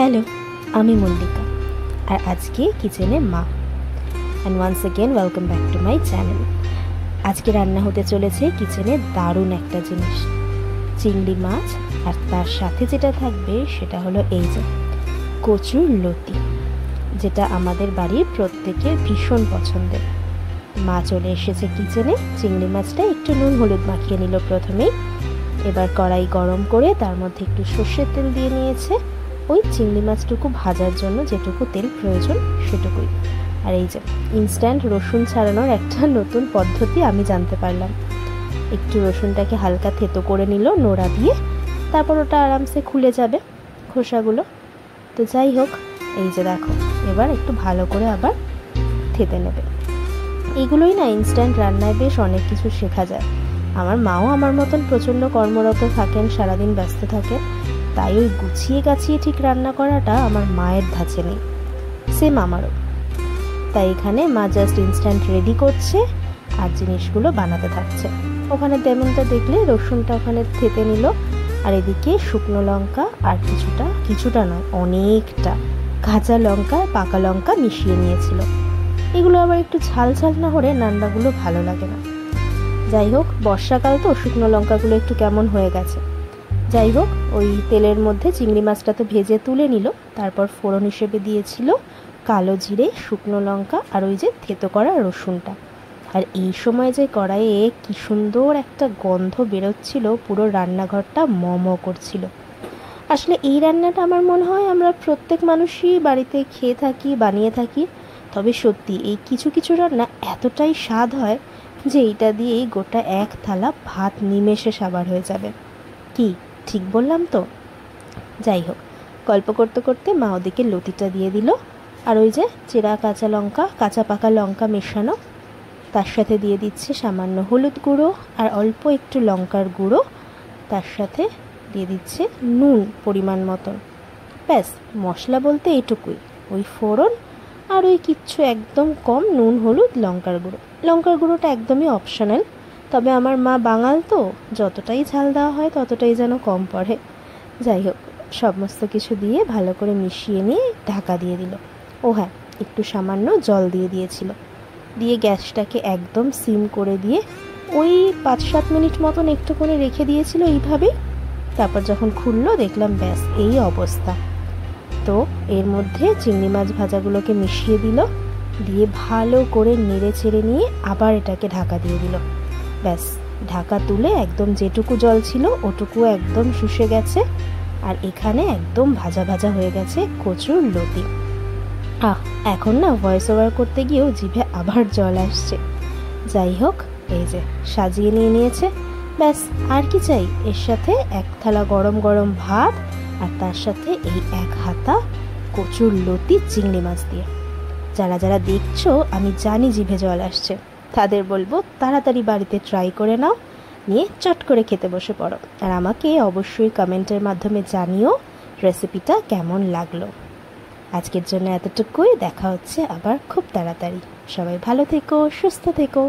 Hello, আমি মল্লিকা আর আজকে কিচেনে মা। And once again welcome back to my channel. আজকে রান্না হতে চলেছে কিচেনে দারুণ একটা জিনিস, চিংড়ি মাছ। আর তার সাথে যেটা থাকবে সেটা হলো এই যে কচুর লতি, যেটা আমাদের বাড়ির প্রত্যেকের ভীষণ পছন্দের। মা চলে এসেছে কিচেনে। চিংড়ি মাছটা একটু নুন হলুদ মাখিয়ে নিল প্রথমেই। এবার কড়াই গরম করে তার মধ্যে একটু সর্ষের তেল দিয়ে নিয়েছে, ওই চিংড়ি মাছটুকু ভাজার জন্য যেটুকু তেল প্রয়োজন সেটুকুই। আর এই যে ইনস্ট্যান্ট রসুন ছাড়ানোর একটা নতুন পদ্ধতি আমি জানতে পারলাম। একটু রসুনটাকে হালকা থেতো করে নিল নোড়া দিয়ে, তারপর ওটা আরামসে খুলে যাবে খোসাগুলো। তো যাই হোক, এই যে দেখো এবার একটু ভালো করে আবার থেতে নেবে। এগুলোই না ইনস্ট্যান্ট রান্নায় বেশ অনেক কিছু শেখা যায়। আমার মাও আমার মতন প্রচণ্ড কর্মরত থাকেন, সারাদিন ব্যস্ত থাকেন, তাই ওই গুছিয়ে গাছিয়ে ঠিক রান্না করাটা আমার মায়ের ধাঁচে নেই, সেম আমারও। তাই এখানে মা জাস্ট ইনস্ট্যান্ট রেডি করছে আর জিনিসগুলো বানাতে থাকছে। ওখানে তেমনটা দেখলে রসুনটা ওখানে থেতে নিল, আর এদিকে শুকনো লঙ্কা আর কিছুটা নয় অনেকটা কাঁচা লঙ্কা পাকা লঙ্কা মিশিয়ে নিয়েছিল। এগুলো আবার একটু ঝাল ঝাল না হলে রান্নাগুলো ভালো লাগে না। যাই হোক, বর্ষাকাল তো শুকনো লঙ্কাগুলো একটু কেমন হয়ে গেছে। যাই হোক, ওই তেলের মধ্যে চিংড়ি মাছটা তো ভেজে তুলে নিল, তারপর ফোড়ন হিসেবে দিয়েছিল কালো জিরে, শুকনো লঙ্কা আর ওই যে থেতো করা রসুনটা। আর এই সময় যে কড়াইয়ে কি সুন্দর একটা গন্ধ বেরোচ্ছিল, পুরো রান্নাঘরটা ম করছিল। আসলে এই রান্নাটা আমার মনে হয় আমরা প্রত্যেক মানুষই বাড়িতে খেয়ে থাকি, বানিয়ে থাকি। তবে সত্যি এই কিছু কিছু রান্না এতটাই স্বাদ হয় যে এইটা দিয়েই গোটা এক থালা ভাত নিমেষে সাবার হয়ে যাবে। কি ঠিক বললাম তো? যাই হোক, গল্প করতে করতে মা ওদিকে লতিটা দিয়ে দিল, আর ওই যে চেরা কাঁচা পাকা লঙ্কা মেশানো, তার সাথে দিয়ে দিচ্ছে সামান্য হলুদ গুঁড়ো আর অল্প একটু লঙ্কার গুঁড়ো, তার সাথে দিয়ে দিচ্ছে নুন পরিমাণ মতন। ব্যাস, মশলা বলতে এইটুকুই, ওই ফোড়ন আর ওই কিচ্ছু একদম কম নুন হলুদ লঙ্কার গুঁড়োটা একদমই অপশনাল। তবে আমার মা বাঙাল তো যতটাই ঝাল দেওয়া হয় ততটাই যেন কম পড়ে। যাই হোক, সমস্ত কিছু দিয়ে ভালো করে মিশিয়ে নিয়ে ঢাকা দিয়ে দিল। ও হ্যাঁ, একটু সামান্য জল দিয়ে দিয়েছিল, দিয়ে গ্যাসটাকে একদম সিম করে দিয়ে ওই 5-7 মিনিট মতন একটু করে রেখে দিয়েছিল এইভাবেই। তারপর যখন খুললো দেখলাম ব্যাস এই অবস্থা। তো এর মধ্যে চিংড়ি মাছ ভাজাগুলোকে মিশিয়ে দিল, দিয়ে ভালো করে নেড়ে ছেড়ে নিয়ে আবার এটাকে ঢাকা দিয়ে দিল। ব্যাস, ঢাকা তুলে একদম যেটুকু জল ছিল ওটুকু একদম শুষে গেছে, আর এখানে একদম ভাজা ভাজা হয়ে গেছে কচুর লতি। এখন না ভয়েস ওভার করতে গিয়েও জিভে আবার জল আসছে। যাই হোক, এই যে সাজিয়ে নিয়েছে। ব্যাস, আর কি চাই? এর সাথে এক থালা গরম গরম ভাত, আর তার সাথে এই এক হাতা কচুর লতি চিংড়ি মাছ দিয়ে। যারা যারা দেখছো, আমি জানি জিভে জল আসছে, তাদের বলবো তাড়াতাড়ি বাড়িতে ট্রাই করে নাও, নিয়ে চট করে খেতে বসে পড়ো। আর আমাকে অবশ্যই কমেন্টের মাধ্যমে জানিও রেসিপিটা কেমন লাগলো। আজকের জন্য এতটুকুই, দেখা হচ্ছে আবার খুব তাড়াতাড়ি। সবাই ভালো থেকো, সুস্থ থেকো।